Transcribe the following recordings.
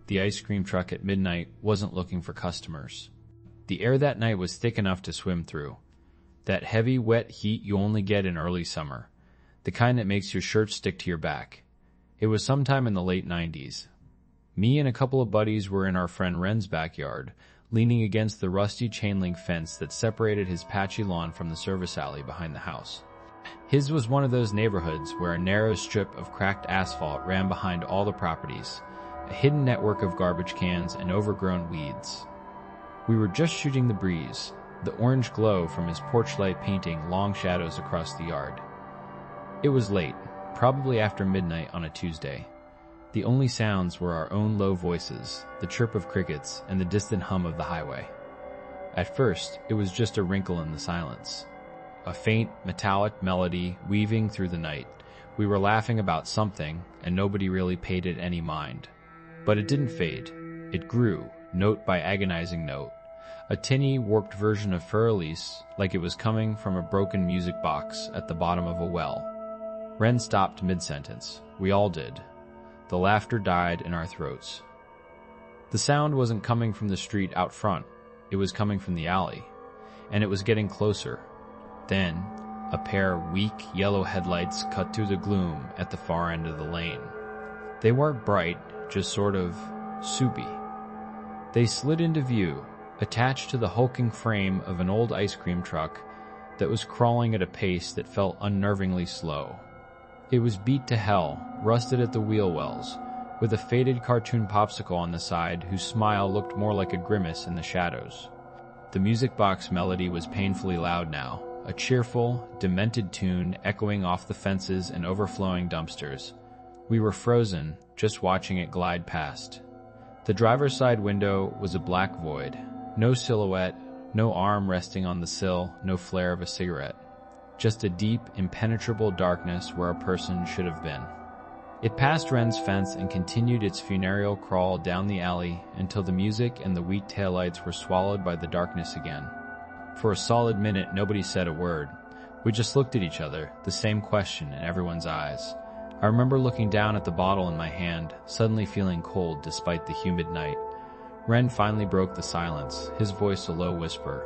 the ice cream truck at midnight wasn't looking for customers. The air that night was thick enough to swim through. That heavy, wet heat you only get in early summer. The kind that makes your shirt stick to your back. It was sometime in the late 90s. Me and a couple of buddies were in our friend Ren's backyard, leaning against the rusty chain-link fence that separated his patchy lawn from the service alley behind the house. His was one of those neighborhoods where a narrow strip of cracked asphalt ran behind all the properties, a hidden network of garbage cans and overgrown weeds. We were just shooting the breeze, the orange glow from his porch light painting long shadows across the yard. It was late, probably after midnight on a Tuesday. The only sounds were our own low voices, the chirp of crickets, and the distant hum of the highway. At first, it was just a wrinkle in the silence. A faint, metallic melody weaving through the night. We were laughing about something, and nobody really paid it any mind. But it didn't fade. It grew, note by agonizing note. A tinny, warped version of Für Elise, like it was coming from a broken music box at the bottom of a well. Ren stopped mid-sentence. We all did. The laughter died in our throats. The sound wasn't coming from the street out front. It was coming from the alley. And it was getting closer. Then, a pair of weak, yellow headlights cut through the gloom at the far end of the lane. They weren't bright, just sort of soupy. They slid into view, attached to the hulking frame of an old ice cream truck that was crawling at a pace that felt unnervingly slow. It was beat to hell, rusted at the wheel wells, with a faded cartoon popsicle on the side whose smile looked more like a grimace in the shadows. The music box melody was painfully loud now, a cheerful, demented tune echoing off the fences and overflowing dumpsters. We were frozen, just watching it glide past. The driver's side window was a black void. No silhouette, no arm resting on the sill, no flare of a cigarette. Just a deep, impenetrable darkness where a person should have been. It passed Ren's fence and continued its funereal crawl down the alley until the music and the wheat taillights were swallowed by the darkness again. For a solid minute, nobody said a word. We just looked at each other, the same question in everyone's eyes. I remember looking down at the bottle in my hand, suddenly feeling cold despite the humid night. Ren finally broke the silence, his voice a low whisper.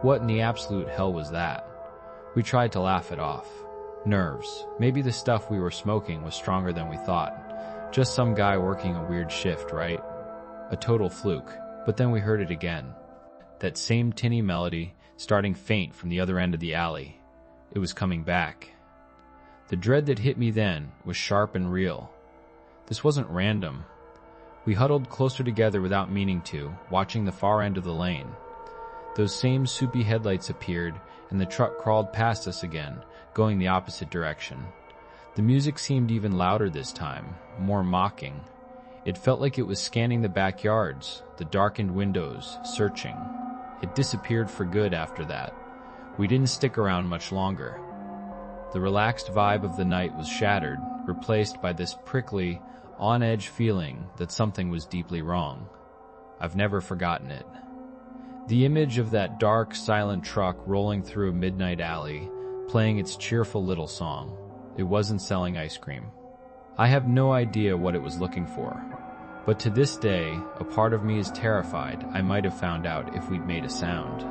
What in the absolute hell was that? We tried to laugh it off. Nerves. Maybe the stuff we were smoking was stronger than we thought. Just some guy working a weird shift, right? A total fluke. But then we heard it again. That same tinny melody, starting faint from the other end of the alley. It was coming back. The dread that hit me then was sharp and real. This wasn't random. We huddled closer together without meaning to, watching the far end of the lane. Those same soupy headlights appeared, and the truck crawled past us again, going the opposite direction. The music seemed even louder this time, more mocking. It felt like it was scanning the backyards, the darkened windows, searching. It disappeared for good after that. We didn't stick around much longer. The relaxed vibe of the night was shattered, replaced by this prickly, on-edge feeling that something was deeply wrong. I've never forgotten it. The image of that dark, silent truck rolling through a midnight alley, playing its cheerful little song. It wasn't selling ice cream. I have no idea what it was looking for. But to this day, a part of me is terrified I might have found out if we'd made a sound.